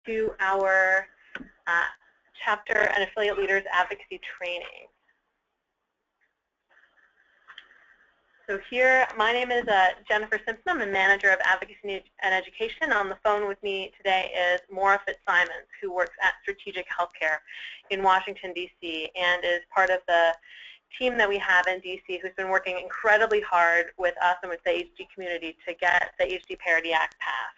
to our chapter and affiliate leaders advocacy training. So here, my name is Jennifer Simpson. I'm the manager of advocacy and education. On the phone with me today is Maura Fitzsimons, who works at Strategic Healthcare in Washington, D.C., and is part of the team that we have in D.C. who's been working incredibly hard with us and with the HD community to get the HD Parity Act passed.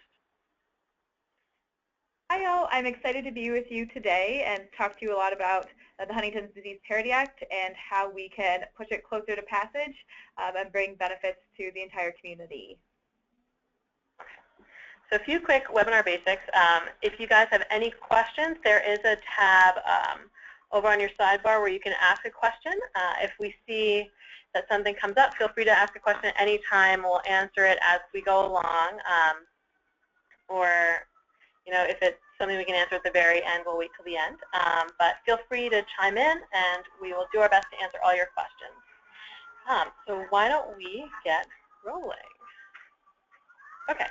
Hi all, I'm excited to be with you today and talk to you a lot about the Huntington's Disease Parity Act and how we can push it closer to passage and bring benefits to the entire community. So a few quick webinar basics. If you guys have any questions, there is a tab over on your sidebar where you can ask a question. If we see that something comes up, feel free to ask a question at any time. We'll answer it as we go along. Or if it's something we can answer at the very end, we'll wait till the end. But feel free to chime in, and we will do our best to answer all your questions. So why don't we get rolling? Okay.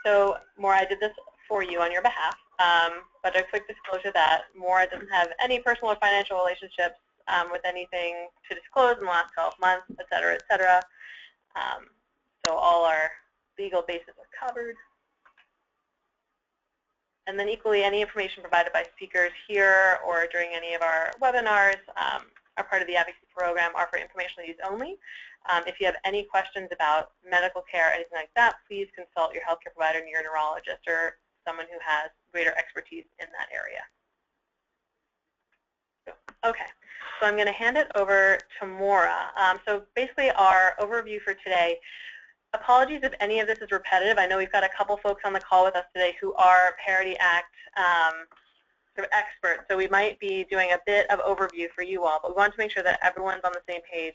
So, Maura, I did this for you on your behalf, but a quick disclosure that Maura doesn't have any personal or financial relationships with anything to disclose in the last 12 months, et cetera, et cetera. So all our legal bases are covered. And then equally, any information provided by speakers here or during any of our webinars are part of the advocacy program, are for informational use only. If you have any questions about medical care or anything like that, please consult your healthcare provider, your neurologist, or someone who has greater expertise in that area. Okay, so I'm going to hand it over to Maura. So basically, our overview for today. Apologies if any of this is repetitive. I know we've got a couple folks on the call with us today who are Parity Act sort of experts, so we might be doing a bit of overview for you all, but we want to make sure that everyone's on the same page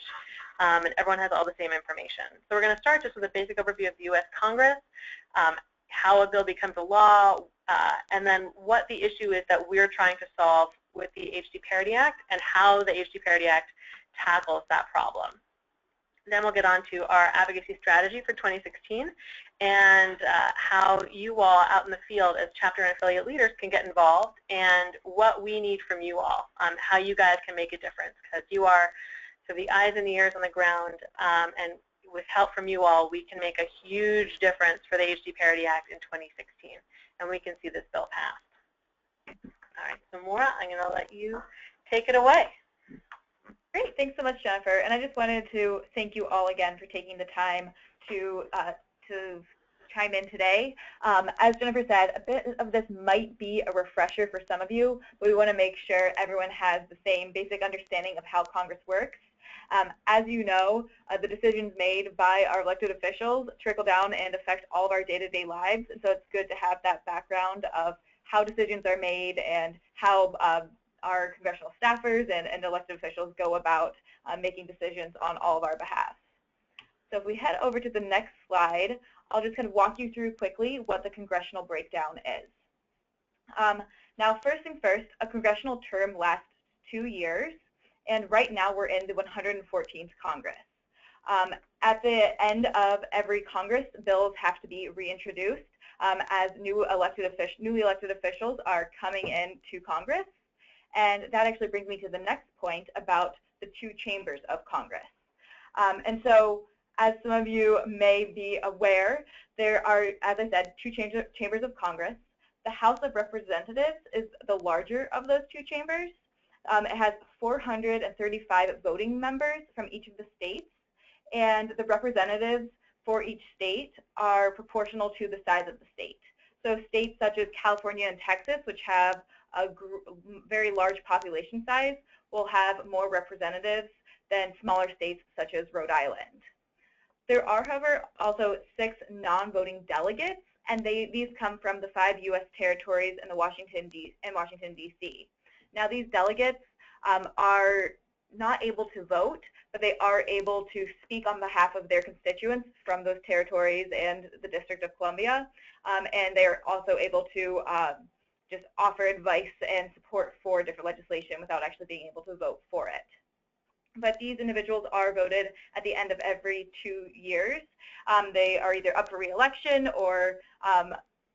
and everyone has all the same information. So we're going to start just with a basic overview of the U.S. Congress, how a bill becomes a law, and then what the issue is that we're trying to solve with the HD Parity Act and how the HD Parity Act tackles that problem. Then we'll get on to our advocacy strategy for 2016 and how you all out in the field as chapter and affiliate leaders can get involved and what we need from you all on how you guys can make a difference, because you are so the eyes and the ears on the ground, and with help from you all, we can make a huge difference for the HD Parity Act in 2016, and we can see this bill passed. All right, so Maura, I'm going to let you take it away. Great, thanks so much, Jennifer. And I just wanted to thank you all again for taking the time to chime in today. As Jennifer said, a bit of this might be a refresher for some of you, but we want to make sure everyone has the same basic understanding of how Congress works. As you know, the decisions made by our elected officials trickle down and affect all of our day-to-day lives, and so it's good to have that background of how decisions are made and how our congressional staffers and elected officials go about making decisions on all of our behalf. So if we head over to the next slide, I'll just kind of walk you through quickly what the congressional breakdown is. Now, first things first, a congressional term lasts 2 years, and right now we're in the 114th Congress. At the end of every Congress, bills have to be reintroduced as newly elected officials are coming into Congress. And that actually brings me to the next point about the 2 chambers of Congress. And so, as some of you may be aware, there are, as I said, 2 chambers of Congress. The House of Representatives is the larger of those 2 chambers. It has 435 voting members from each of the states, and the representatives for each state are proportional to the size of the state. So states such as California and Texas, which have a very large population size, will have more representatives than smaller states such as Rhode Island. There are, however, also 6 non-voting delegates, and these come from the 5 U.S. territories and Washington, D.C. Now, these delegates are not able to vote, but they are able to speak on behalf of their constituents from those territories and the District of Columbia, and they are also able to just offer advice and support for different legislation without actually being able to vote for it. But these individuals are voted at the end of every 2 years. They are either up for re-election or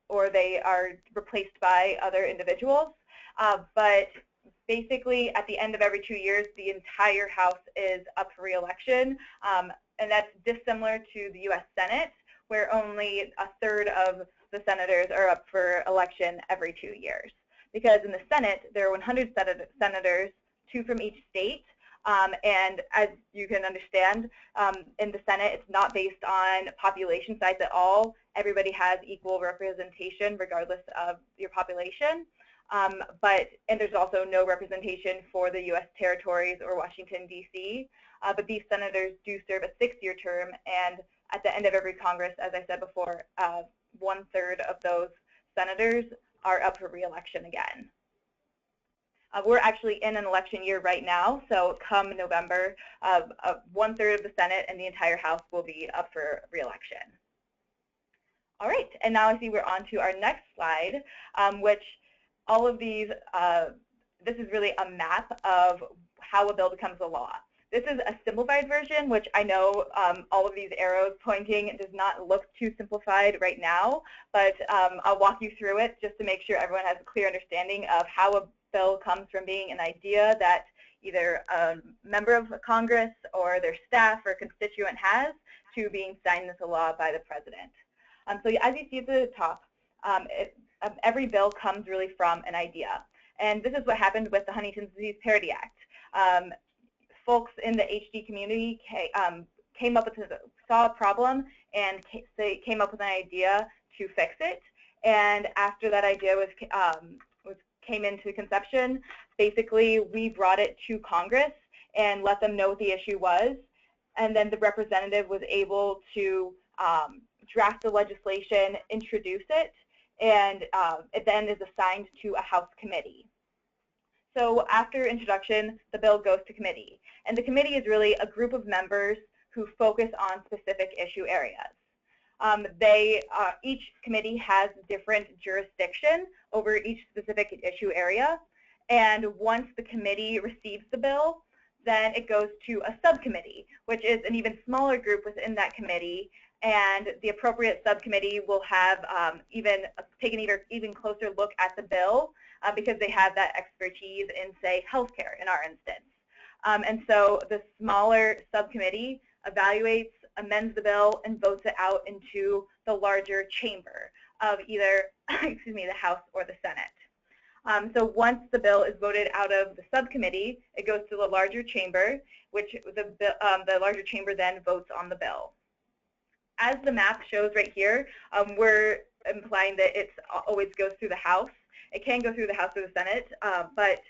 or they are replaced by other individuals. But basically, at the end of every 2 years, the entire House is up for re-election, and that's dissimilar to the U.S. Senate, where only a third of the senators are up for election every 2 years. Because in the Senate, there are 100 senators, 2 from each state, and as you can understand, in the Senate, it's not based on population size at all. Everybody has equal representation regardless of your population. And there's also no representation for the U.S. territories or Washington, D.C. But these senators do serve a 6-year term, and at the end of every Congress, as I said before, 1/3 of those senators are up for re-election again. We're actually in an election year right now, so come November, 1/3 of the Senate and the entire House will be up for re-election. All right, and now I see we're on to our next slide, which all of these, this is really a map of how a bill becomes a law. This is a simplified version, which I know all of these arrows pointing does not look too simplified right now, but I'll walk you through it just to make sure everyone has a clear understanding of how a bill comes from being an idea that either a member of Congress or their staff or constituent has to being signed into law by the president. So as you see at the top, every bill comes really from an idea. And this is what happened with the Huntington's Disease Parity Act. Folks in the HD community came up with, saw a problem and they came up with an idea to fix it. And after that idea came into conception, basically we brought it to Congress and let them know what the issue was. And then the representative was able to draft the legislation, introduce it, and it then is assigned to a House committee. So after introduction, the bill goes to committee. And the committee is really a group of members who focus on specific issue areas. Each committee has different jurisdiction over each specific issue area. And once the committee receives the bill, then it goes to a subcommittee, which is an even smaller group within that committee. And the appropriate subcommittee will have take an even closer look at the bill because they have that expertise in, say, healthcare in our instance. And so the smaller subcommittee evaluates, amends the bill, and votes it out into the larger chamber of either excuse me, the House or the Senate. So once the bill is voted out of the subcommittee, it goes to the larger chamber, which the larger chamber then votes on the bill. As the map shows right here, we're implying that it always goes through the House. It can go through the House or the Senate, but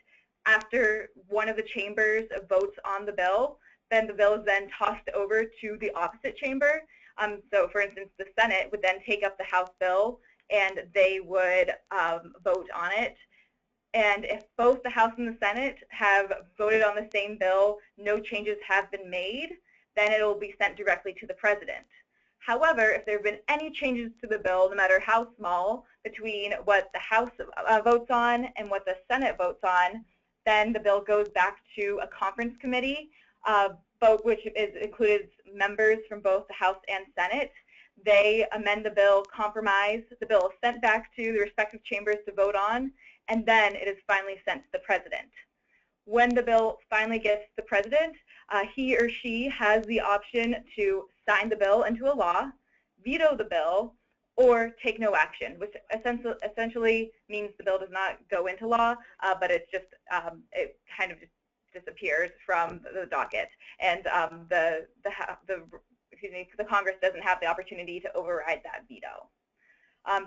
after one of the chambers votes on the bill, then the bill is then tossed over to the opposite chamber. So for instance, the Senate would then take up the House bill and they would vote on it. And if both the House and the Senate have voted on the same bill, no changes have been made, then it will be sent directly to the President. However, if there have been any changes to the bill, no matter how small, between what the House votes on and what the Senate votes on, then the bill goes back to a conference committee, which includes members from both the House and Senate. They amend the bill, compromise. The bill is sent back to the respective chambers to vote on, and then it is finally sent to the President. When the bill finally gets to the President, he or she has the option to sign the bill into a law, veto the bill, or take no action, which essentially means the bill does not go into law, but it's just it kind of just disappears from the docket, and the Congress doesn't have the opportunity to override that veto.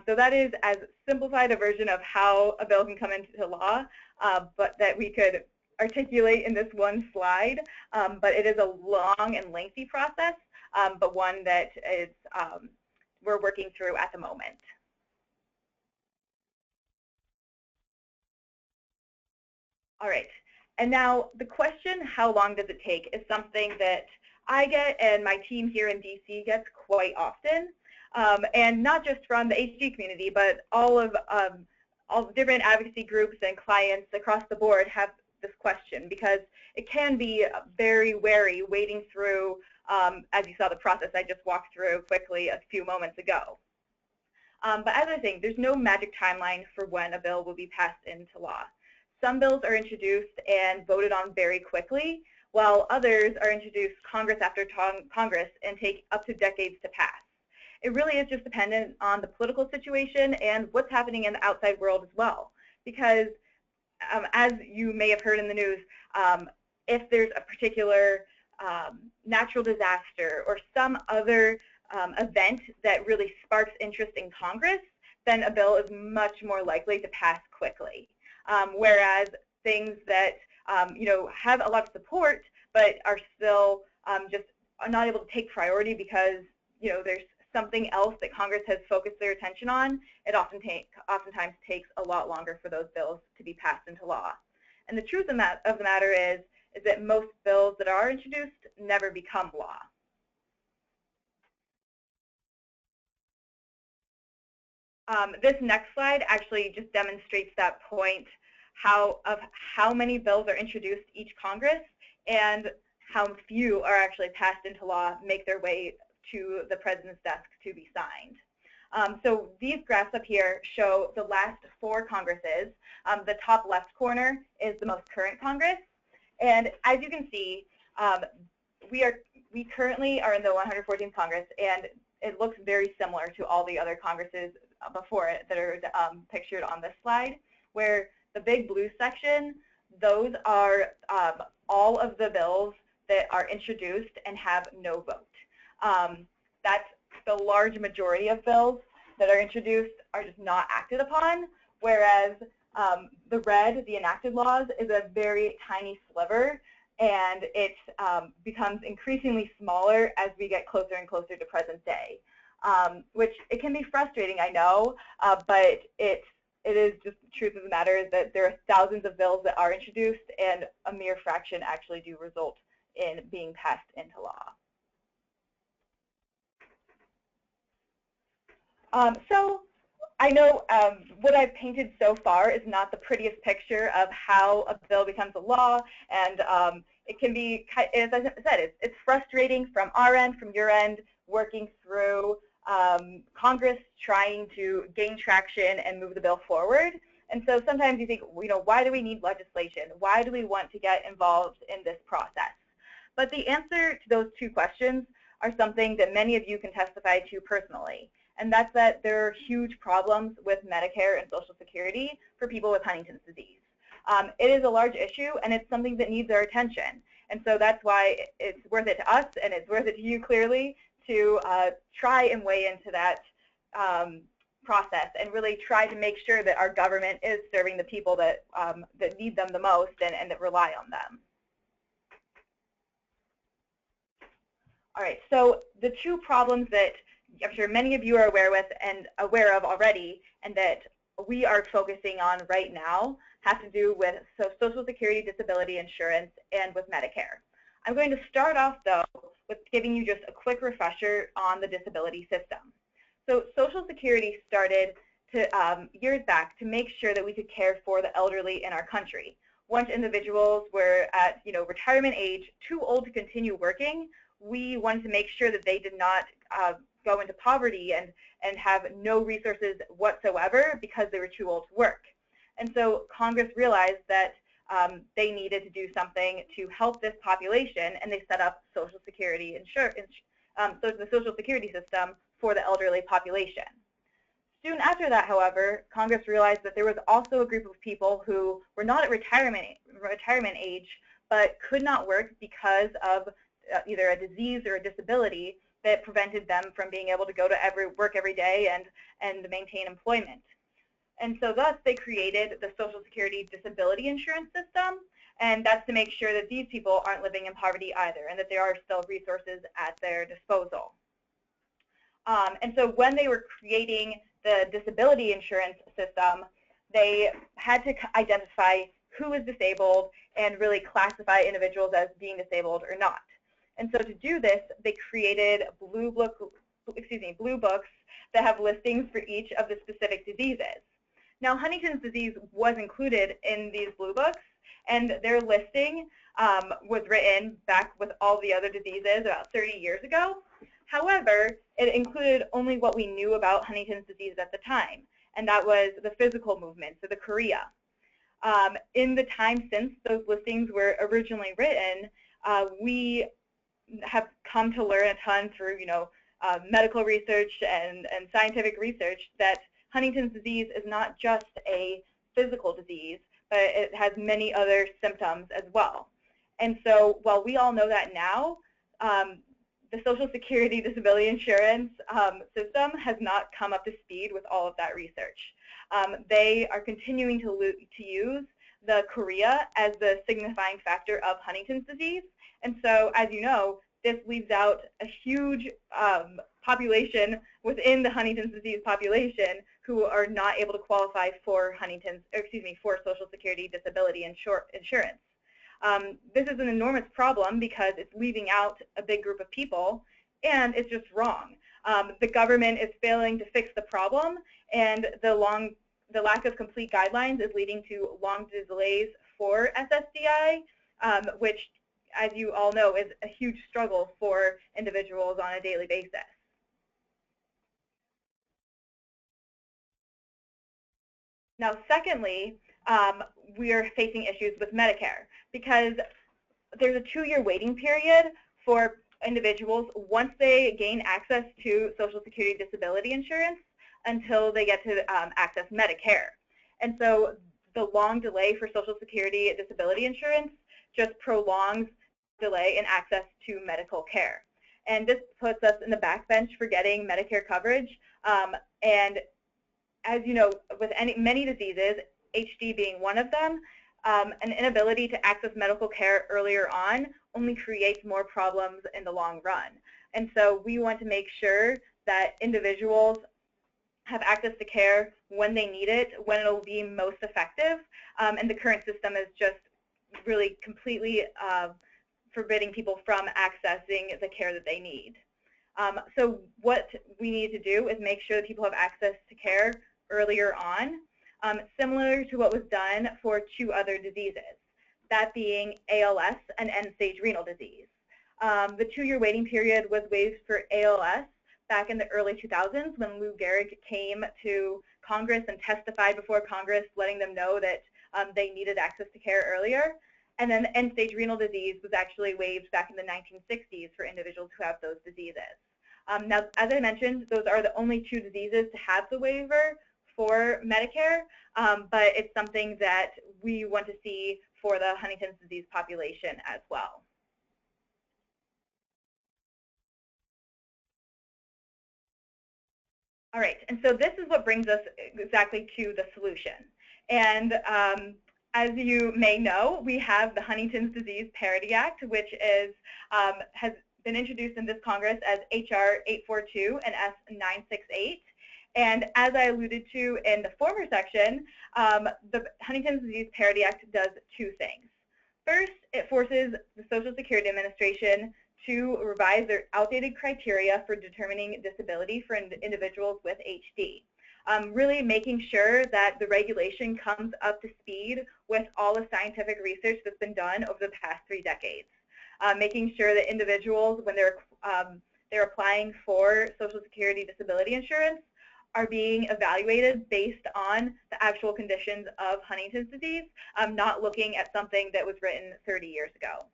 So that is as simplified a version of how a bill can come into law, but that we could articulate in this one slide. But it is a long and lengthy process, but one that is we're working through at the moment. All right, and now the question, how long does it take, is something that I get and my team here in DC gets quite often, and not just from the HD community, but all the different advocacy groups and clients across the board have this question, because it can be very wary wading through, as you saw the process I just walked through quickly a few moments ago. But as I was saying, there's no magic timeline for when a bill will be passed into law. Some bills are introduced and voted on very quickly, while others are introduced Congress after Congress and take up to decades to pass. It really is just dependent on the political situation and what's happening in the outside world as well. Because as you may have heard in the news, if there's a particular natural disaster or some other event that really sparks interest in Congress, then a bill is much more likely to pass quickly. Whereas things that have a lot of support but are still just not able to take priority because there's something else that Congress has focused their attention on, it oftentimes takes a lot longer for those bills to be passed into law. And the truth of the matter is that most bills that are introduced never become law. This next slide actually just demonstrates that point of how many bills are introduced each Congress and how few are actually passed into law, make their way to the President's desk to be signed. So these graphs up here show the last 4 Congresses. The top left corner is the most current Congress. And as you can see, we currently are in the 114th Congress, and it looks very similar to all the other Congresses before it that are pictured on this slide, where the big blue section, those are all of the bills that are introduced and have no vote. That's the large majority of bills that are introduced are just not acted upon, whereas the red, the enacted laws, is a very tiny sliver, and it becomes increasingly smaller as we get closer and closer to present day, which it can be frustrating, I know, but it is just the truth of the matter is that there are thousands of bills that are introduced, and a mere fraction actually do result in being passed into law. So I know what I've painted so far is not the prettiest picture of how a bill becomes a law, and it can be, as I said, it's frustrating from our end, from your end, working through Congress trying to gain traction and move the bill forward. And so sometimes you think, why do we need legislation? Why do we want to get involved in this process? But the answer to those 2 questions are something that many of you can testify to personally. And that's that there are huge problems with Medicare and Social Security for people with Huntington's disease. It is a large issue, and it's something that needs our attention. And so that's why it's worth it to us, and it's worth it to you clearly, to try and weigh into that process and really try to make sure that our government is serving the people that, that need them the most and that rely on them. All right, so the 2 problems that I'm sure many of you are aware of already, and that we are focusing on right now have to do with Social Security disability insurance and with Medicare. I'm going to start off, though, with giving you just a quick refresher on the disability system. So Social Security started years back to make sure that we could care for the elderly in our country. Once individuals were at retirement age, too old to continue working, we wanted to make sure that they did not go into poverty and have no resources whatsoever because they were too old to work. And so Congress realized that they needed to do something to help this population, and they set up Social Security the Social Security system for the elderly population. Soon after that, however, Congress realized that there was also a group of people who were not at retirement age, but could not work because of either a disease or a disability that prevented them from being able to go to work every day and maintain employment. And so thus they created the Social Security disability insurance system, and that's to make sure that these people aren't living in poverty either, and that there are still resources at their disposal. And so when they were creating the disability insurance system, they had to identify who is disabled and really classify individuals as being disabled or not. And so to do this, they created blue books that have listings for each of the specific diseases. Now, Huntington's disease was included in these blue books, and their listing was written back with all the other diseases about 30 years ago. However, it included only what we knew about Huntington's disease at the time, and that was the physical movement, so the chorea. In the time since those listings were originally written, we have come to learn a ton through, medical research and scientific research that Huntington's disease is not just a physical disease, but it has many other symptoms as well. And so while we all know that now, the Social Security disability insurance system has not come up to speed with all of that research. They are continuing to use the chorea as the signifying factor of Huntington's disease. And so, as you know, this leaves out a huge population within the Huntington's disease population who are not able to qualify for for Social Security disability insurance. This is an enormous problem because it's leaving out a big group of people, and it's just wrong. The government is failing to fix the problem, and the lack of complete guidelines is leading to long delays for SSDI, which, as you all know, is a huge struggle for individuals on a daily basis. Now, secondly, we are facing issues with Medicare because there's a 2-year waiting period for individuals once they gain access to Social Security disability insurance until they get to access Medicare. And so the long delay for Social Security disability insurance just prolongs delay in access to medical care. And this puts us in the backbench for getting Medicare coverage. And as you know, with many diseases, HD being one of them, an inability to access medical care earlier on only creates more problems in the long run. And so we want to make sure that individuals have access to care when they need it, when it will be most effective. And the current system is just really completely forbidding people from accessing the care that they need. So what we need to do is make sure that people have access to care earlier on, similar to what was done for 2 other diseases, that being ALS and end-stage renal disease. The 2-year waiting period was waived for ALS back in the early 2000s when Lou Gehrig came to Congress and testified before Congress, letting them know that they needed access to care earlier. And then end-stage renal disease was actually waived back in the 1960s for individuals who have those diseases. Now, as I mentioned, those are the only 2 diseases to have the waiver for Medicare, but it's something that we want to see for the Huntington's disease population as well. All right, and so this is what brings us exactly to the solution. And as you may know, we have the Huntington's Disease Parity Act, which is, has been introduced in this Congress as HR 842 and S 968. And as I alluded to in the former section, the Huntington's Disease Parity Act does 2 things. First, it forces the Social Security Administration to revise their outdated criteria for determining disability for individuals with HD. Really making sure that the regulation comes up to speed with all the scientific research that's been done over the past 3 decades. Making sure that individuals, when they're applying for Social Security disability insurance, are being evaluated based on the actual conditions of Huntington's disease, not looking at something that was written 30 years ago.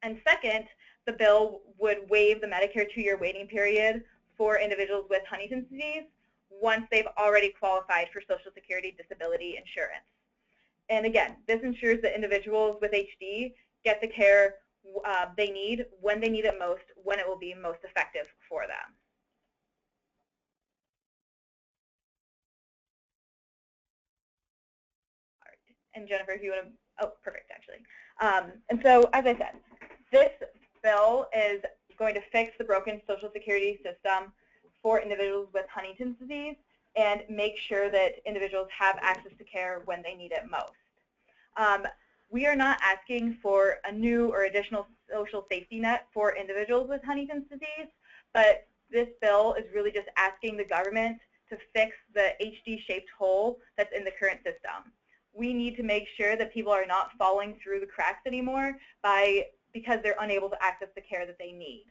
And second, the bill would waive the Medicare 2-year waiting period for individuals with Huntington's disease once they've already qualified for Social Security disability insurance. And again, this ensures that individuals with HD get the care they need, when they need it most, when it will be most effective for them. All right. And Jennifer, if you want to, oh, perfect, actually. And so, as I said, this bill is going to fix the broken Social Security system for individuals with Huntington's disease and make sure that individuals have access to care when they need it most. We are not asking for a new or additional social safety net for individuals with Huntington's disease, but this bill is really just asking the government to fix the HD-shaped hole that's in the current system. We need to make sure that people are not falling through the cracks anymore because they're unable to access the care that they need.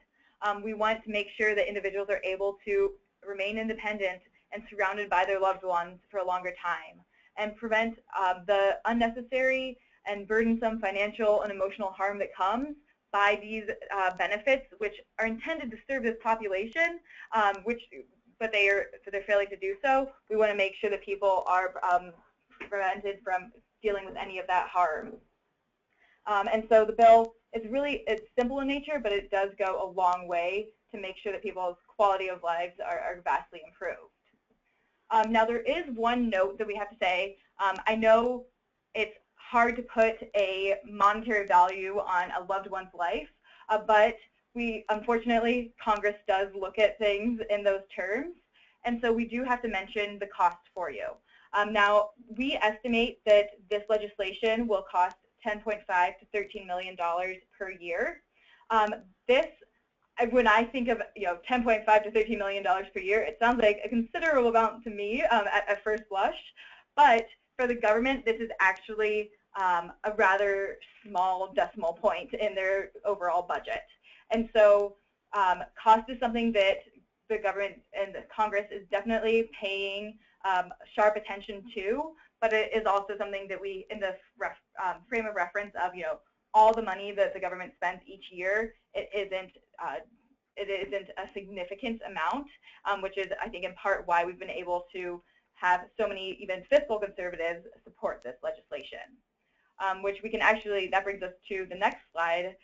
We want to make sure that individuals are able to remain independent and surrounded by their loved ones for a longer time, and prevent the unnecessary and burdensome financial and emotional harm that comes by these benefits, which are intended to serve this population, but they're failing to do so. We want to make sure that people are prevented from dealing with any of that harm. And so the bill is it's simple in nature, but it does go a long way to make sure that people's quality of lives are vastly improved. Now, there is one note that we have to say. I know it's hard to put a monetary value on a loved one's life, but unfortunately, Congress does look at things in those terms, and so we do have to mention the cost for you. Now, we estimate that this legislation will cost $10.5 to $13 million per year. When I think of $10.5 to $13 million per year, it sounds like a considerable amount to me at first blush, but for the government, this is actually a rather small decimal point in their overall budget. And so cost is something that the government and the Congress is definitely paying sharp attention to, but it is also something that we, in the frame of reference of all the money that the government spends each year, it isn't a significant amount, which is, I think, in part why we've been able to have so many even fiscal conservatives support this legislation. Which we can actually, that brings us to the next slide,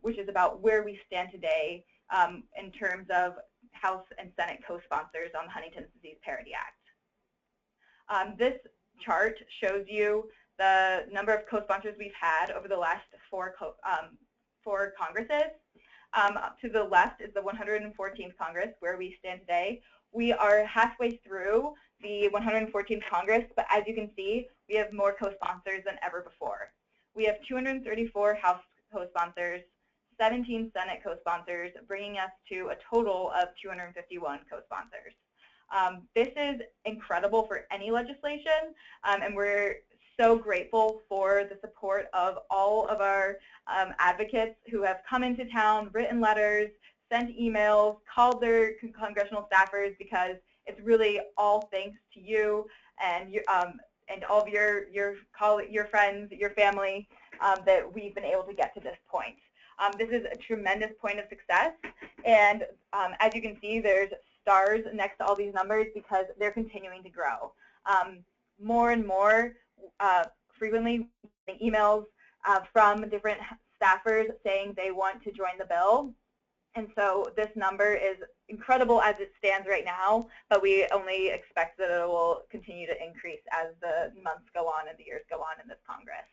which is about where we stand today in terms of House and Senate co-sponsors on the Huntington's Disease Parity Act. This chart shows you the number of co-sponsors we've had over the last four Congresses. To the left is the 114th Congress, where we stand today. We are halfway through the 114th Congress, but as you can see, we have more co-sponsors than ever before. We have 234 House co-sponsors, 17 Senate co-sponsors, bringing us to a total of 251 co-sponsors. This is incredible for any legislation, and we're so grateful for the support of all of our advocates who have come into town, written letters, sent emails, called their congressional staffers, because it's really all thanks to you and all of your friends, your family, that we've been able to get to this point. This is a tremendous point of success, and as you can see, there's stars next to all these numbers because they're continuing to grow. More and more frequently, emails from different staffers saying they want to join the bill. And so this number is incredible as it stands right now, but we only expect that it will continue to increase as the months go on and the years go on in this Congress.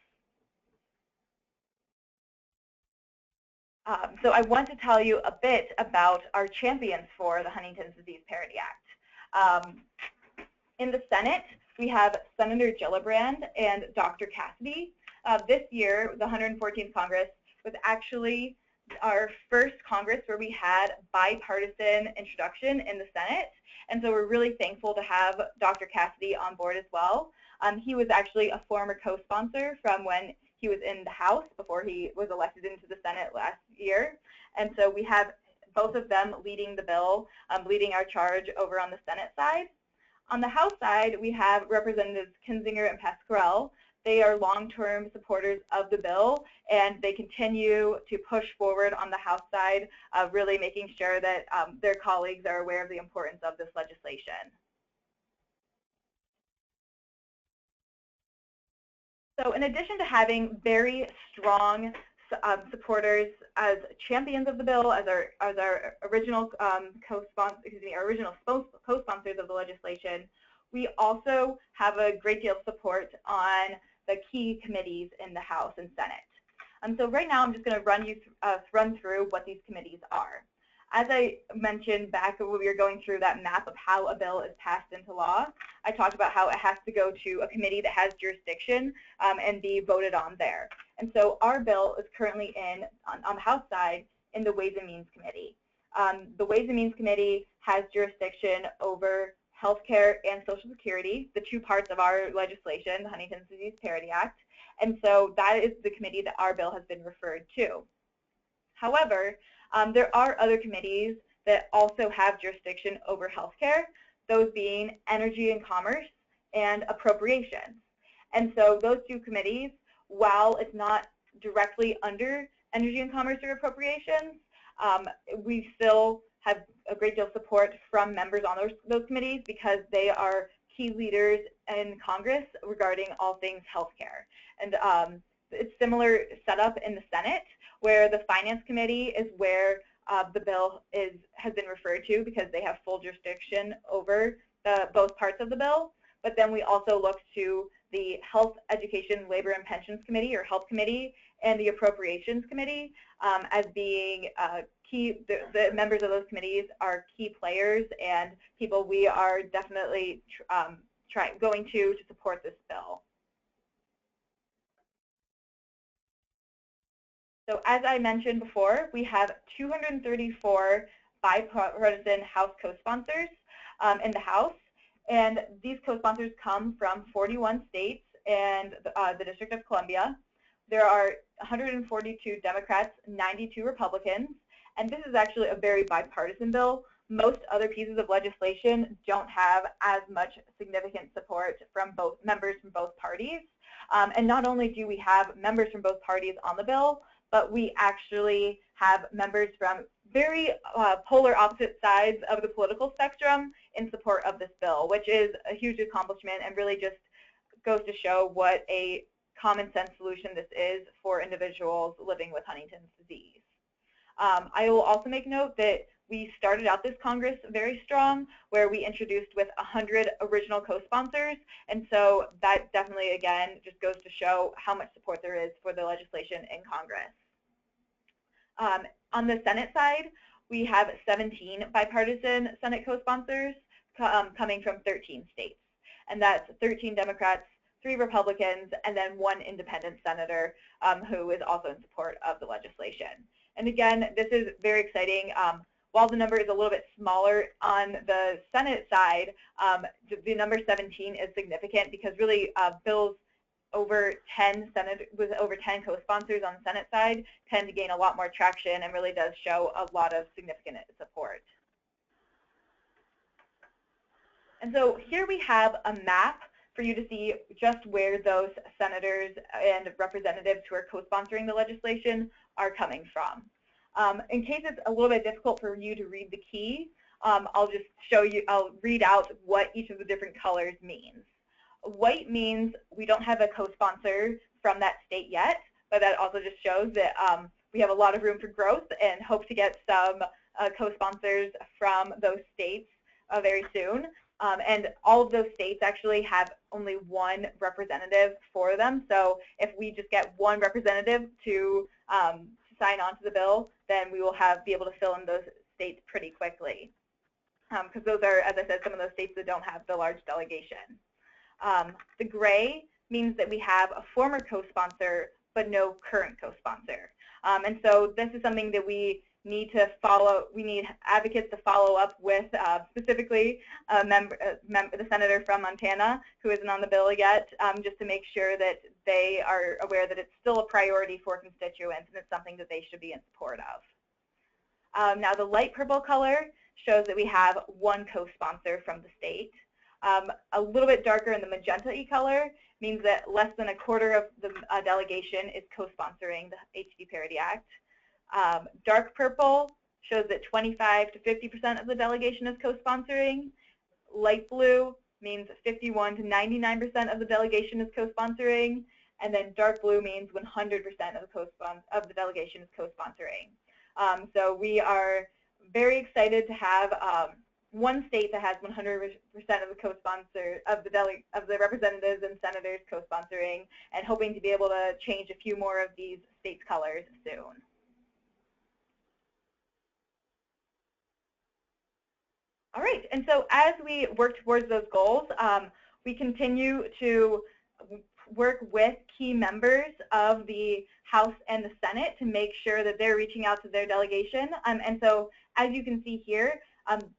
So I want to tell you a bit about our champions for the Huntington's Disease Parity Act. In the Senate, we have Senator Gillibrand and Dr. Cassidy. This year, the 114th Congress was actually our first Congress where we had bipartisan introduction in the Senate, and so we're really thankful to have Dr. Cassidy on board as well. He was actually a former co-sponsor from when he was in the House before he was elected into the Senate last year, and so we have both of them leading the bill, leading our charge over on the Senate side. On the House side, we have Representatives Kinzinger and Pasquarell. They are long-term supporters of the bill, and they continue to push forward on the House side, really making sure that their colleagues are aware of the importance of this legislation. So in addition to having very strong supporters as champions of the bill, as our original co-sponsors of the legislation, we also have a great deal of support on the key committees in the House and Senate. So right now, I'm just going to run through what these committees are. As I mentioned back when we were going through that map of how a bill is passed into law, I talked about how it has to go to a committee that has jurisdiction and be voted on there. And so our bill is currently on the House side in the Ways and Means Committee. The Ways and Means Committee has jurisdiction over healthcare and Social Security, the two parts of our legislation, the Huntington's Disease Parity Act. And so that is the committee that our bill has been referred to. However, There are other committees that also have jurisdiction over healthcare, those being Energy and Commerce and Appropriations. And so those two committees, while it's not directly under Energy and Commerce or Appropriations, we still have a great deal of support from members on those committees because they are key leaders in Congress regarding all things healthcare. And it's similar setup in the Senate, where the Finance Committee is where the bill has been referred to because they have full jurisdiction over both parts of the bill. But then we also look to the Health, Education, Labor, and Pensions Committee, or Health Committee, and the Appropriations Committee as being key. The members of those committees are key players and people we are definitely going to support this bill. So as I mentioned before, we have 234 bipartisan House co-sponsors in the House. And these co-sponsors come from 41 states and the District of Columbia. There are 142 Democrats, 92 Republicans, and this is actually a very bipartisan bill. Most other pieces of legislation don't have as much significant support from members from both parties. And not only do we have members from both parties on the bill, but we actually have members from very polar opposite sides of the political spectrum in support of this bill, which is a huge accomplishment and really just goes to show what a common sense solution this is for individuals living with Huntington's disease. I will also make note that we started out this Congress very strong, where we introduced with 100 original co-sponsors, and so that definitely, again, just goes to show how much support there is for the legislation in Congress. On the Senate side, we have 17 bipartisan Senate co-sponsors coming from 13 states, and that's 13 Democrats, 3 Republicans, and then 1 independent senator who is also in support of the legislation. And again, this is very exciting. While the number is a little bit smaller on the Senate side, the number 17 is significant because really bills over 10 with over 10 co-sponsors on the Senate side tend to gain a lot more traction and really does show a lot of significant support. And so here we have a map for you to see just where those senators and representatives who are co-sponsoring the legislation are coming from. In case it's a little bit difficult for you to read the key, I'll just show you, I'll read out what each of the different colors means. White means we don't have a co-sponsor from that state yet, but that also just shows that we have a lot of room for growth and hope to get some co-sponsors from those states very soon. And all of those states actually have only 1 representative for them. So if we just get 1 representative to sign on to the bill, then we will be able to fill in those states pretty quickly. Because those are, as I said, some of those states that don't have the large delegation. The gray means that we have a former co-sponsor but no current co-sponsor. And so this is something that we need to follow. We need advocates to follow up with, specifically the senator from Montana who isn't on the bill yet, just to make sure that they are aware that it's still a priority for constituents and it's something that they should be in support of. Now the light purple color shows that we have 1 co-sponsor from the state. A little bit darker in the magenta-y color means that less than a quarter of the delegation is co-sponsoring the HD Parity Act. Dark purple shows that 25 to 50% of the delegation is co-sponsoring. Light blue means 51 to 99% of the delegation is co-sponsoring. And then dark blue means 100% of the delegation is co-sponsoring. So we are very excited to have 1 state that has 100% of the co-sponsor of the representatives and senators co-sponsoring, and hoping to be able to change a few more of these states' colors soon. All right, and so as we work towards those goals, we continue to work with key members of the House and the Senate to make sure that they're reaching out to their delegation. And so as you can see here,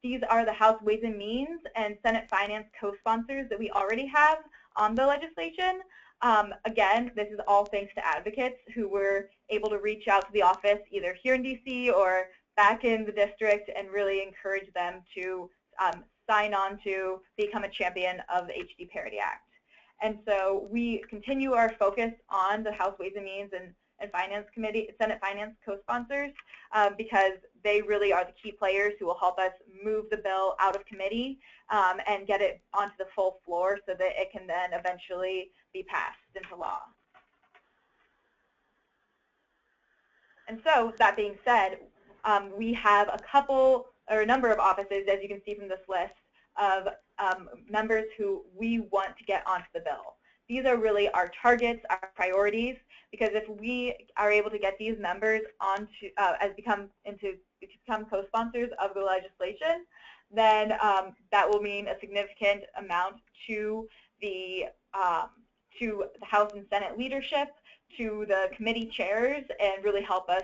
these are the House Ways and Means and Senate Finance co-sponsors that we already have on the legislation. Again, this is all thanks to advocates who were able to reach out to the office either here in DC or back in the district and really encourage them to sign on to become a champion of the HD Parity Act. And so we continue our focus on the House Ways and Means and Finance Committee, Senate Finance co-sponsors, because they really are the key players who will help us move the bill out of committee and get it onto the full floor so that it can then eventually be passed into law. And so, that being said, we have a number of offices, as you can see from this list, of members who we want to get onto the bill. These are really our targets, our priorities, because if we are able to get these members onto become co-sponsors of the legislation, then that will mean a significant amount to the House and Senate leadership, to the committee chairs, and really help us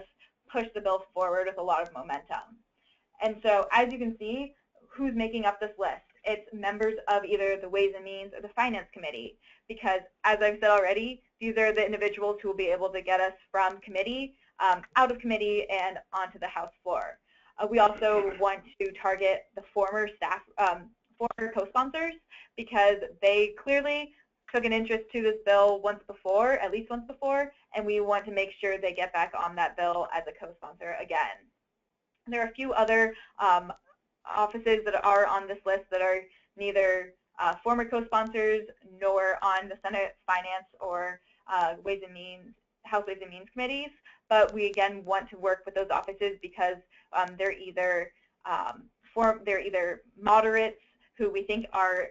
push the bill forward with a lot of momentum. And so, as you can see, who's making up this list? It's members of either the Ways and Means or the Finance Committee, because as I've said already, these are the individuals who will be able to get us from committee, out of committee, and onto the House floor. We also want to target the former staff, former co-sponsors, because they clearly took an interest to this bill once before, at least once before, and we want to make sure they get back on that bill as a co-sponsor again. And there are a few other offices that are on this list that are neither former co-sponsors nor on the Senate Finance or Ways and Means, House Ways and Means committees, but we again want to work with those offices because they're either moderates who we think are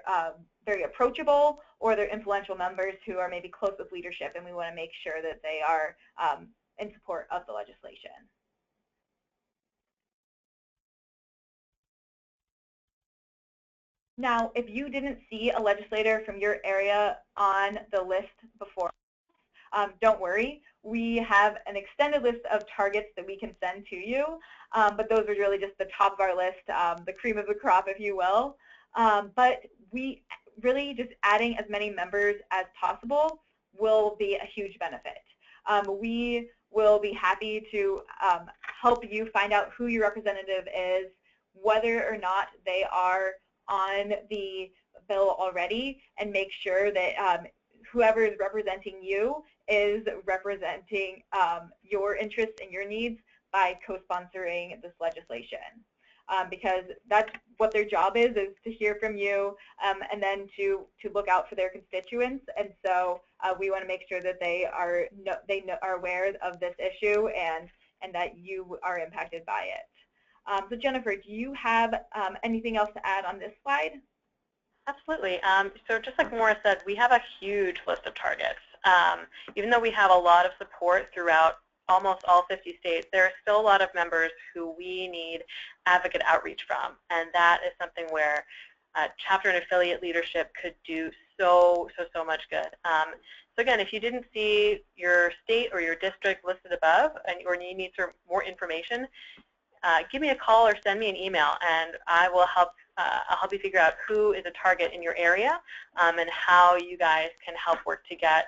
very approachable, or they're influential members who are maybe close with leadership, and we want to make sure that they are in support of the legislation. Now, if you didn't see a legislator from your area on the list before, don't worry. We have an extended list of targets that we can send to you, but those are really just the top of our list, the cream of the crop, if you will. But we really just adding as many members as possible will be a huge benefit. We will be happy to help you find out who your representative is, whether or not they are on the bill already, and make sure that whoever is representing you is representing your interests and your needs by co-sponsoring this legislation. Because that's what their job is to hear from you and then to look out for their constituents. And so we want to make sure that they are aware of this issue and that you are impacted by it. So Jennifer, do you have anything else to add on this slide? Absolutely. So just like Maura said, we have a huge list of targets. Even though we have a lot of support throughout almost all 50 states, there are still a lot of members who we need advocate outreach from, and that is something where chapter and affiliate leadership could do so much good. So again, if you didn't see your state or your district listed above, or you need more information, give me a call or send me an email, and I'll help you figure out who is a target in your area and how you guys can help work to get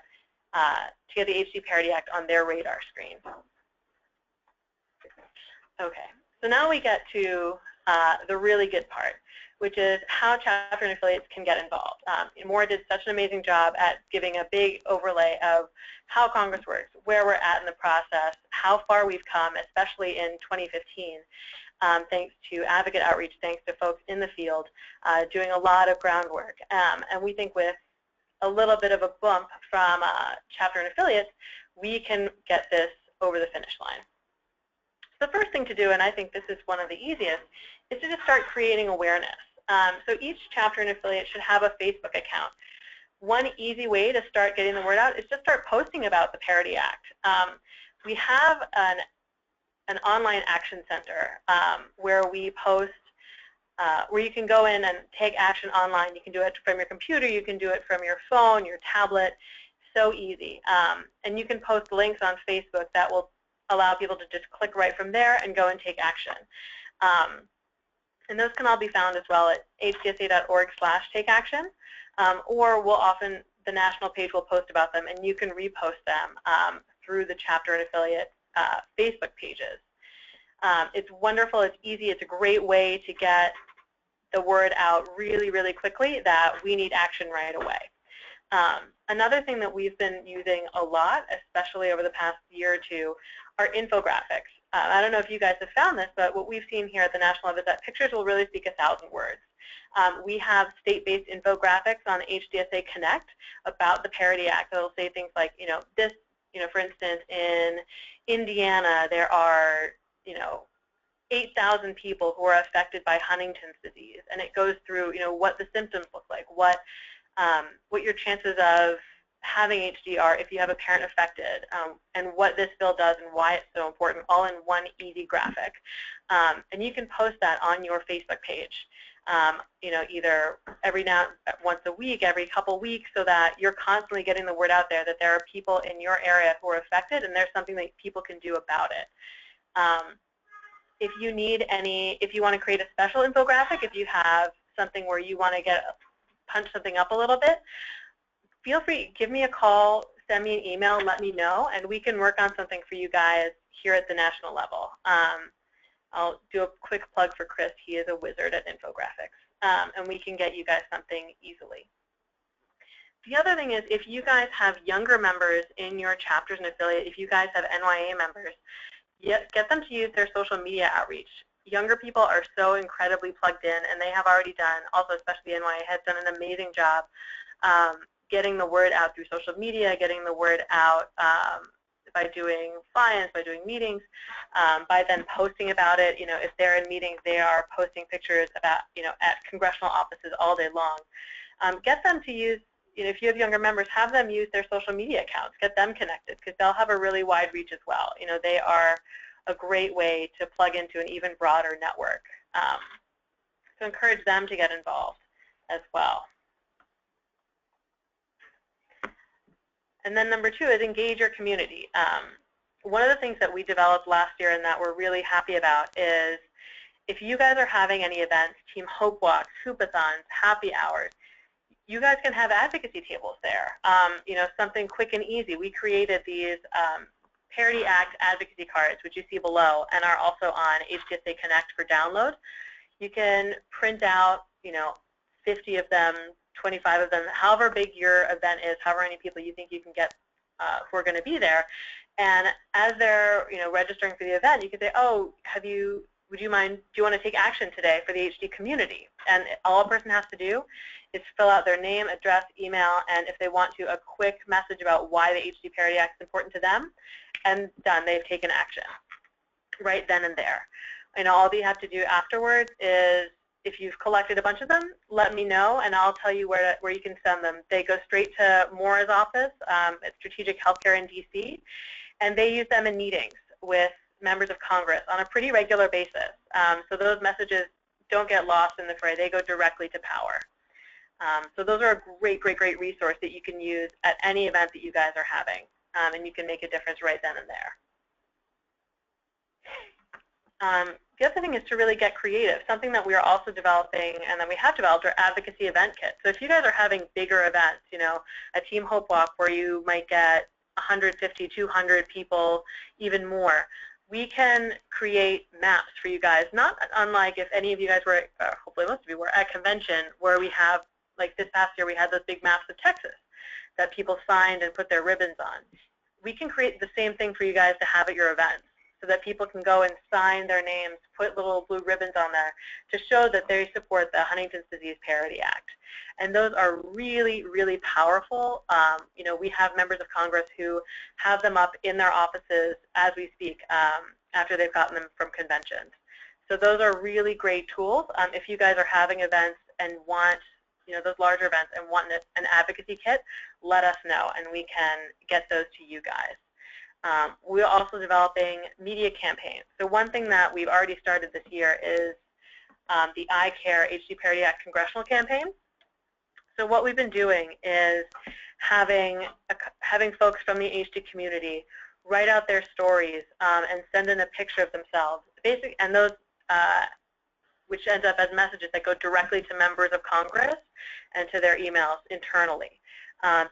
the HD Parity Act on their radar screen. Okay, so now we get to the really good part, which is how chapter and affiliates can get involved. Maura did such an amazing job at giving a big overlay of how Congress works, where we're at in the process, how far we've come, especially in 2015, thanks to advocate outreach, thanks to folks in the field doing a lot of groundwork. And we think with a little bit of a bump from chapter and affiliates, we can get this over the finish line. So the first thing to do, and I think this is one of the easiest, is to just start creating awareness. So each chapter and affiliate should have a Facebook account. One easy way to start getting the word out is just start posting about the Parity Act. We have an online action center where we post, where you can go in and take action online. You can do it from your computer, you can do it from your phone, your tablet, so easy. And you can post links on Facebook that will allow people to just click right from there and go and take action. And those can all be found as well at hdsa.org/takeaction, or the national page will post about them, and you can repost them through the chapter and affiliate Facebook pages. It's wonderful. It's easy. It's a great way to get the word out really, really quickly that we need action right away. Another thing that we've been using a lot, especially over the past year or two, are infographics. I don't know if you guys have found this, but what we've seen here at the National Level is that pictures will really speak 1,000 words. We have state-based infographics on HDSA Connect about the Parity Act that will say things like, this, for instance, in Indiana, there are, 8,000 people who are affected by Huntington's disease, and it goes through, what the symptoms look like, what your chances of having HD are if you have a parent affected, and what this bill does and why it's so important, all in one easy graphic. And you can post that on your Facebook page, either once a week, every couple weeks, so that you're constantly getting the word out there that there are people in your area who are affected and there's something that people can do about it. If you want to create a special infographic, if you have something where you want to punch something up a little bit, feel free, give me a call, send me an email, let me know, and we can work on something for you guys here at the national level. I'll do a quick plug for Chris. He is a wizard at infographics, and we can get you guys something easily. The other thing is, if you guys have younger members in your chapters and affiliate, if you guys have NYA members, get them to use their social media outreach. Younger people are so incredibly plugged in, and they have already done, also especially NYA, has done an amazing job getting the word out through social media, getting the word out by doing fly-ins, by doing meetings, by then posting about it. If they're in meetings, they are posting pictures about, at congressional offices all day long. Get them to use, if you have younger members, have them use their social media accounts. Get them connected, because they'll have a really wide reach as well. They are a great way to plug into an even broader network. So encourage them to get involved as well. And then number 2 is engage your community. One of the things that we developed last year and that we're really happy about is if you guys are having any events, Team Hope Walks, Hoopathons, happy hours, you guys can have advocacy tables there. Something quick and easy. We created these Parity Act advocacy cards, which you see below, and are also on HDSA Connect for download. You can print out, 50 of them, 25 of them, however big your event is, however many people you think you can get who are going to be there. And as they're, registering for the event, you can say, oh, do you want to take action today for the HD community? And all a person has to do is fill out their name, address, email, and if they want to, a quick message about why the HD Parity Act is important to them, and done. They've taken action right then and there. All you have to do afterwards is, if you've collected a bunch of them, let me know, and I'll tell you where you can send them. They go straight to Maura's office at Strategic Healthcare in DC, and they use them in meetings with members of Congress on a pretty regular basis. So those messages don't get lost in the fray. They go directly to power. So those are a great, great, great resource that you can use at any event that you guys are having, and you can make a difference right then and there. The other thing is to really get creative. Something that we are also developing and that we have developed are advocacy event kits. So if you guys are having bigger events, a Team Hope Walk where you might get 150, 200 people, even more, we can create maps for you guys, not unlike if any of you guys were, hopefully most of you were, at convention where we have, like this past year, we had those big maps of Texas that people signed and put their ribbons on. We can create the same thing for you guys to have at your events, so that people can go and sign their names, put little blue ribbons on there to show that they support the Huntington's Disease Parity Act. And those are really, really powerful. We have members of Congress who have them up in their offices as we speak after they've gotten them from conventions. So those are really great tools. If you guys are having events and want those larger events and want an advocacy kit, let us know, and we can get those to you guys. We're also developing media campaigns. So one thing that we've already started this year is the I Care HD Parity Act congressional campaign. So what we've been doing is having folks from the HD community write out their stories and send in a picture of themselves, and those which ends up as messages that go directly to members of Congress and to their emails internally.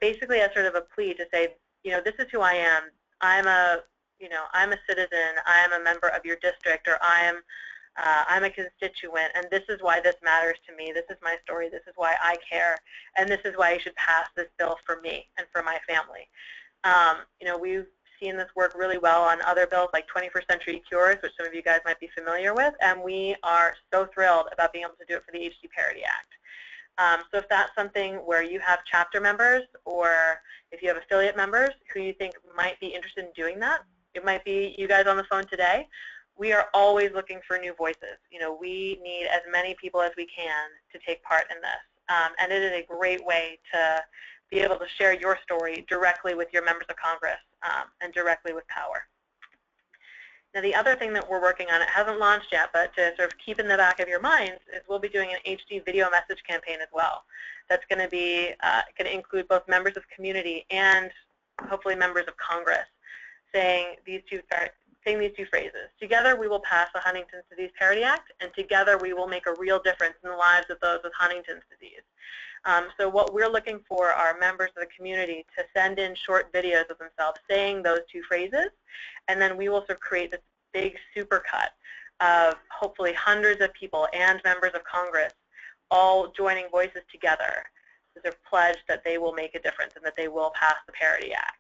Basically as sort of a plea to say, this is who I am. I'm a I'm a citizen, I am a member of your district, or I'm a constituent, and this is why this matters to me. This is my story. This is why I care, and this is why you should pass this bill for me and for my family. We've seen this work really well on other bills like 21st Century Cures, which some of you guys might be familiar with, and we are so thrilled about being able to do it for the HD Parity Act. So if that's something where you have chapter members, or if you have affiliate members who you think might be interested in doing that, it might be you guys on the phone today. We are always looking for new voices. We need as many people as we can to take part in this. And it is a great way to be able to share your story directly with your members of Congress and directly with power. Now, the other thing that we're working on, it hasn't launched yet, but to sort of keep in the back of your minds, is we'll be doing an HD video message campaign as well. That's going to be going to include both members of community and hopefully members of Congress, saying these two phrases. Together we will pass the Huntington's Disease Parity Act, and together we will make a real difference in the lives of those with Huntington's disease. So what we're looking for are members of the community to send in short videos of themselves saying those two phrases, and then we will sort of create this big supercut of hopefully hundreds of people and members of Congress all joining voices together to sort of pledge that they will make a difference and that they will pass the Parity Act.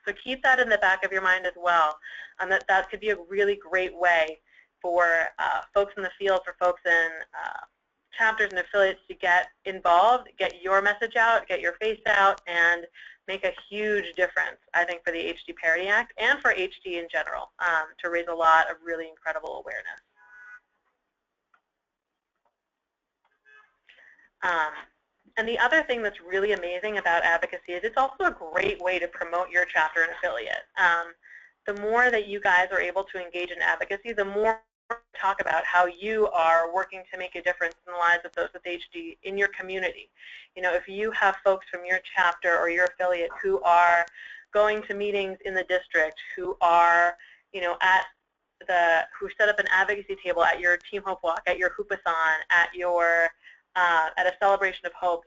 So keep that in the back of your mind as well, that could be a really great way for folks in the field, for folks in chapters and affiliates to get involved, get your message out, get your face out, and make a huge difference, I think, for the HD Parity Act and for HD in general, to raise a lot of really incredible awareness. And the other thing that's really amazing about advocacy is it's also a great way to promote your chapter and affiliate. The more that you guys are able to engage in advocacy, the more talk about how you are working to make a difference in the lives of those with HD in your community. If you have folks from your chapter or your affiliate who are going to meetings in the district, who are, who set up an advocacy table at your Team Hope Walk, at your Hoopathon, at your at a celebration of hope,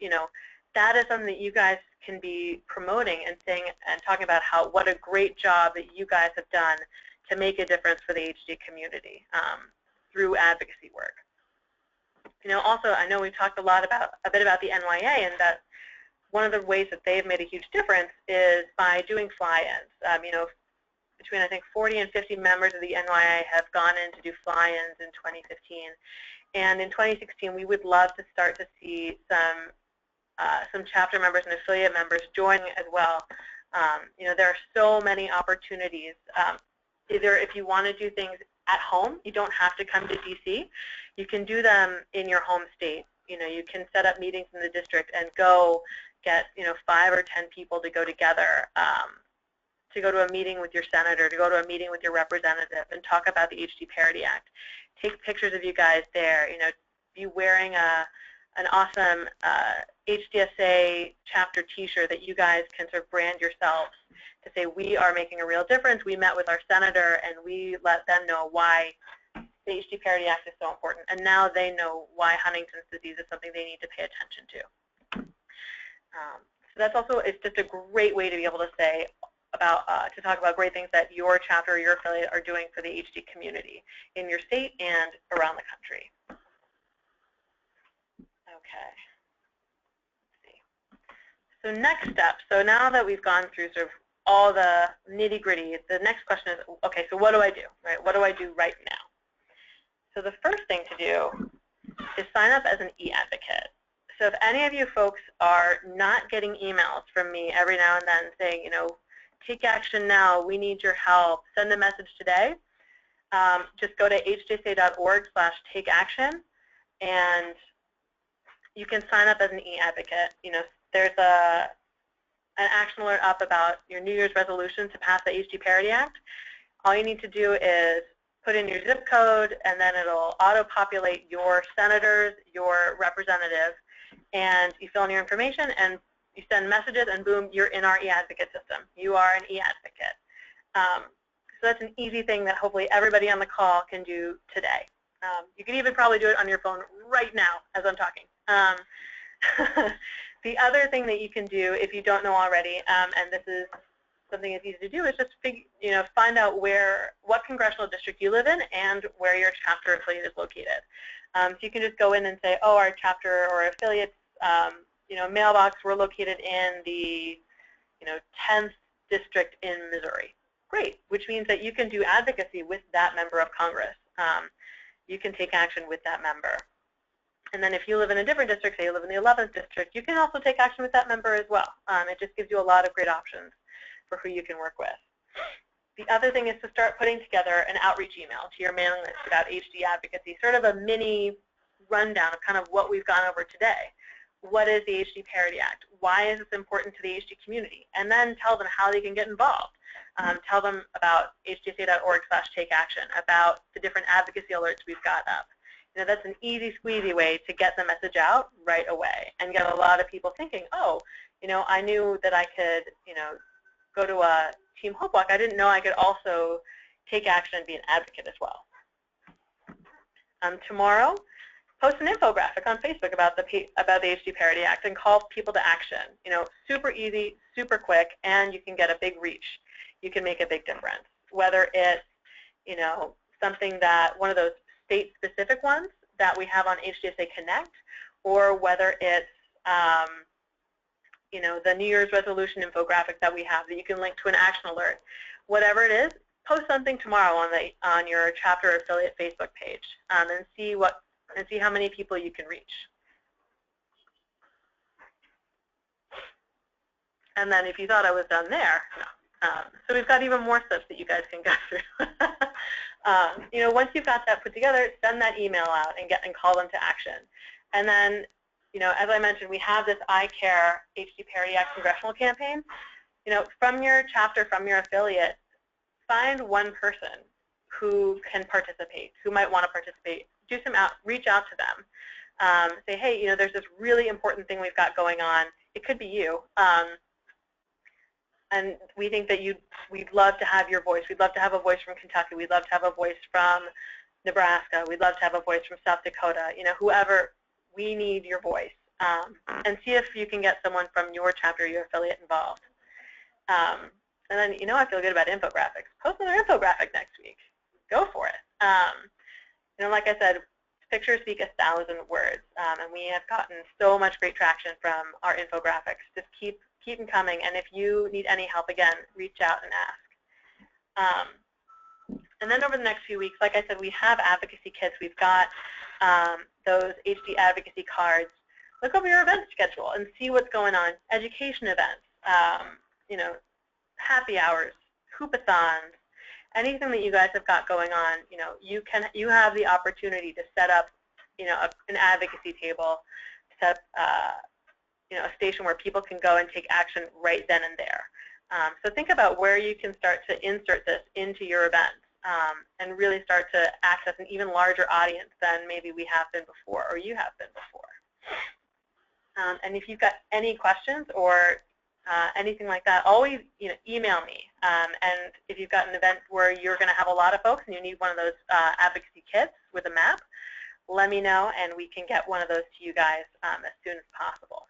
that is something that you guys can be promoting and saying and talking about what a great job that you guys have done to make a difference for the HD community through advocacy work. Also, I know we've talked a bit about the NYA, and that one of the ways that they've made a huge difference is by doing fly-ins. Between I think 40 and 50 members of the NYA have gone in to do fly-ins in 2015. And in 2016, we would love to start to see some chapter members and affiliate members join as well. There are so many opportunities. Either if you want to do things at home, you don't have to come to DC. You can do them in your home state. You can set up meetings in the district and go get 5 or 10 people to go together, to go to a meeting with your senator, to go to a meeting with your representative, and talk about the HD Parity Act. Take pictures of you guys there. Be wearing an awesome HDSA chapter T-shirt that you guys can sort of brand yourselves to say, we are making a real difference. We met with our senator, and we let them know why the HD Parity Act is so important. And now they know why Huntington's disease is something they need to pay attention to. So that's also, it's just a great way to be able to say about, to talk about great things that your chapter or your affiliate are doing for the HD community in your state and around the country. Okay. Let's see. So next step, so now that we've gone through sort of all the nitty-gritty, the next question is, okay, so what do I do, right? What do I do right now? So the first thing to do is sign up as an e-advocate. So if any of you folks are not getting emails from me every now and then saying, take action now, we need your help, send a message today, just go to hdsa.org/takeaction, and you can sign up as an e-advocate. There's an action alert up about your New Year's resolution to pass the HD Parity Act. All you need to do is put in your zip code, and then it'll auto-populate your senators, your representative, and you fill in your information, and you send messages, and boom, you're in our e-advocate system. You are an e-advocate. So that's an easy thing that hopefully everybody on the call can do today. You can even probably do it on your phone right now as I'm talking. The other thing that you can do, if you don't know already, and this is something that's easy to do is just find out what congressional district you live in and where your chapter affiliate is located. So you can just go in and say, oh, our chapter or affiliates, mailbox, we're located in the 10th district in Missouri. Great, which means that you can do advocacy with that member of Congress. You can take action with that member. And then if you live in a different district, say you live in the 11th district, you can also take action with that member as well. It just gives you a lot of great options for who you can work with. The other thing is to start putting together an outreach email to your mailing list about HD advocacy, sort of a mini rundown of kind of what we've gone over today. What is the HD Parity Act? Why is this important to the HD community? And then tell them how they can get involved. Tell them about hdsa.org/takeaction, about the different advocacy alerts we've got up. That's an easy, squeezy way to get the message out right away and get a lot of people thinking, oh, I knew that I could, go to a Team Hope Walk. I didn't know I could also take action and be an advocate as well. Tomorrow, post an infographic on Facebook about the HD Parity Act and call people to action. Super easy, super quick, and you can get a big reach. You can make a big difference. Whether it's, something that one of those state-specific ones that we have on HDSA Connect, or whether it's, the New Year's resolution infographic that we have that you can link to an action alert. Whatever it is, post something tomorrow on your chapter affiliate Facebook page, and see how many people you can reach. And then if you thought I was done there, no. So we've got even more steps that you guys can go through. Once you've got that put together, send that email out and call them to action. And then, as I mentioned, we have this I Care HD Parity Act congressional campaign. From your chapter, from your affiliate, find one person who can participate, who might want to participate. Do some reach out to them. Say, hey, there's this really important thing we've got going on. It could be you. And we think that we'd love to have your voice. We'd love to have a voice from Kentucky. We'd love to have a voice from Nebraska. We'd love to have a voice from South Dakota. Whoever, we need your voice. And see if you can get someone from your chapter, your affiliate involved. And then, I feel good about infographics. Post another infographic next week. Go for it. Like I said, pictures speak 1,000 words. And we have gotten so much great traction from our infographics. Just keep them coming, and if you need any help, again, reach out and ask. And then over the next few weeks, like I said, we have advocacy kits. We've got those HD advocacy cards. Look over your event schedule and see what's going on. Education events, happy hours, hoopathons, anything that you guys have got going on. You have the opportunity to set up, an advocacy table, set up a station where people can go and take action right then and there. So think about where you can start to insert this into your events and really start to access an even larger audience than maybe we have been before or you have been before. And if you've got any questions or anything like that, always email me. And if you've got an event where you're going to have a lot of folks and you need one of those advocacy kits with a map, let me know and we can get one of those to you guys as soon as possible.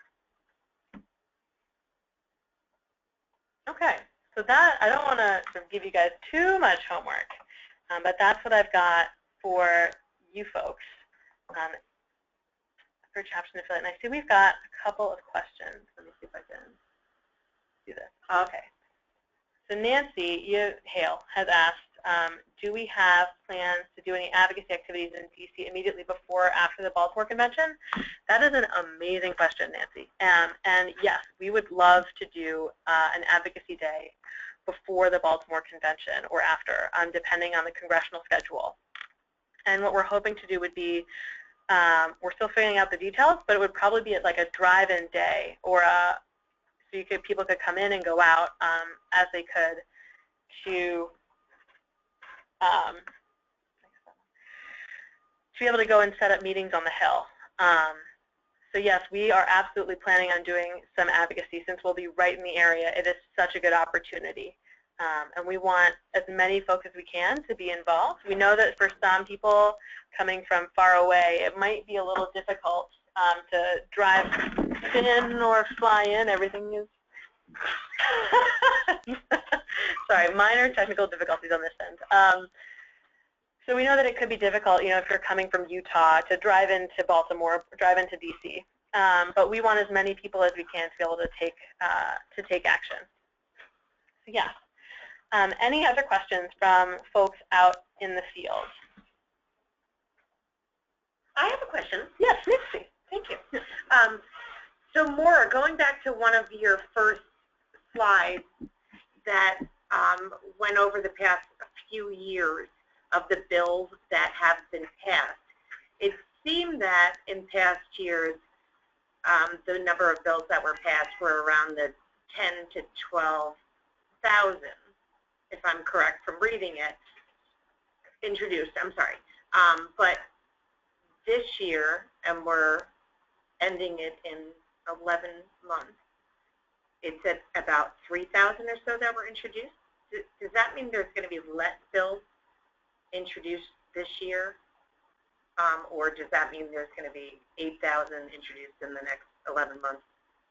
Okay, so that, I don't want to sort of give you guys too much homework, but that's what I've got for you folks for chapters and affiliate. And I see we've got a couple of questions. Let me see if I can do this. Okay. So Nancy Hale has asked, do we have plans to do any advocacy activities in DC immediately before or after the Baltimore Convention? That is an amazing question, Nancy. And yes, we would love to do an advocacy day before the Baltimore Convention or after, depending on the congressional schedule. And what we're hoping to do would be, we're still figuring out the details, but it would probably be like a drive-in day or so people could come in and go out as they could to be able to go and set up meetings on the Hill. So yes, we are absolutely planning on doing some advocacy since we'll be right in the area. It is such a good opportunity. And we want as many folks as we can to be involved. We know that for some people coming from far away, it might be a little difficult to drive in or fly in. Everything is minor technical difficulties on this end. So we know that it could be difficult, if you're coming from Utah to drive into Baltimore, drive into DC. But we want as many people as we can to be able to take action. So yeah. Any other questions from folks out in the field? I have a question. Yes, Nixie. Thank you. So Maura, going back to one of your first slides that went over the past few years of the bills that have been passed, it seemed that in past years the number of bills that were passed were around the 10 to 12,000, if I'm correct from reading it, introduced, I'm sorry. But this year, and we're ending it in 11 months, it's at about 3,000 or so that were introduced. Does that mean there's going to be less bills introduced this year? Or does that mean there's going to be 8,000 introduced in the next 11 months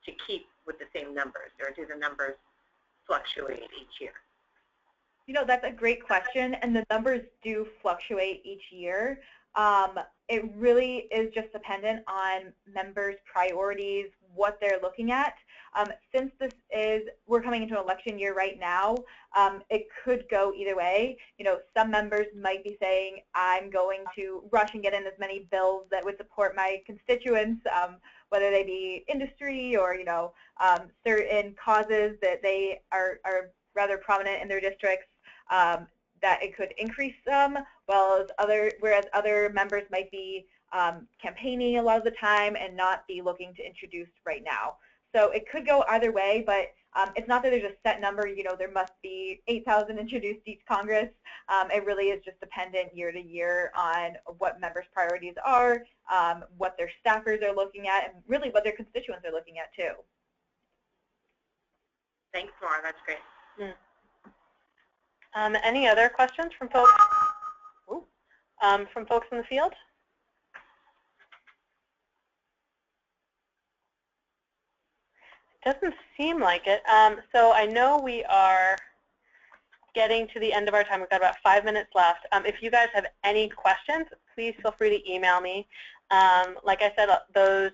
to keep with the same numbers? Or do the numbers fluctuate each year? That's a great question, and the numbers do fluctuate each year. It really is just dependent on members' priorities, what they're looking at. Since we're coming into an election year right now, it could go either way. Some members might be saying, I'm going to rush and get in as many bills that would support my constituents, whether they be industry or, certain causes that they are rather prominent in their districts, that it could increase some, whereas other members might be campaigning a lot of the time and not be looking to introduce right now. So it could go either way, but it's not that there's a set number, there must be 8,000 introduced each Congress. It really is just dependent year to year on what members' priorities are, what their staffers are looking at, and really what their constituents are looking at too. Thanks, Maura. That's great. Mm. Any other questions from folks? From folks in the field? Doesn't seem like it. So I know we are getting to the end of our time. We've got about 5 minutes left. If you guys have any questions, please feel free to email me. Like I said, those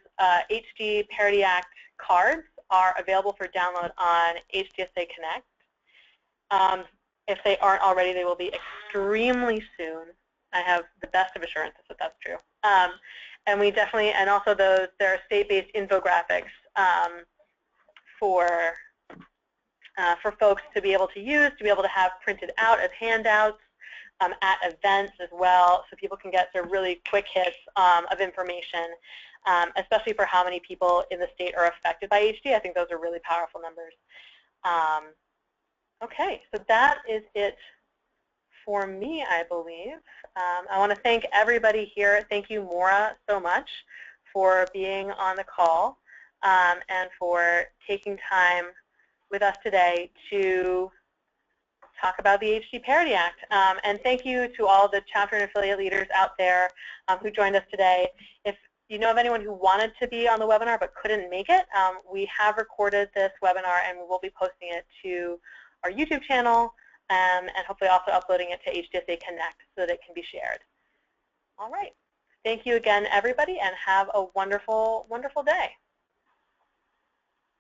HD Parity Act cards are available for download on HDSA Connect. If they aren't already, they will be extremely soon. I have the best of assurances that that's true. And we definitely, and also there are state-based infographics for folks to be able to use, to be able to have printed out as handouts at events as well, so people can get some really quick hits of information, especially for how many people in the state are affected by HD. I think those are really powerful numbers. Okay, so that is it for me, I believe. I want to thank everybody here. Thank you, Maura, so much for being on the call and for taking time with us today to talk about the HD Parity Act. And thank you to all the chapter and affiliate leaders out there who joined us today. If you know of anyone who wanted to be on the webinar but couldn't make it, we have recorded this webinar and we will be posting it to our YouTube channel and hopefully also uploading it to HDSA Connect so that it can be shared. All right. Thank you again, everybody, and have a wonderful, wonderful day.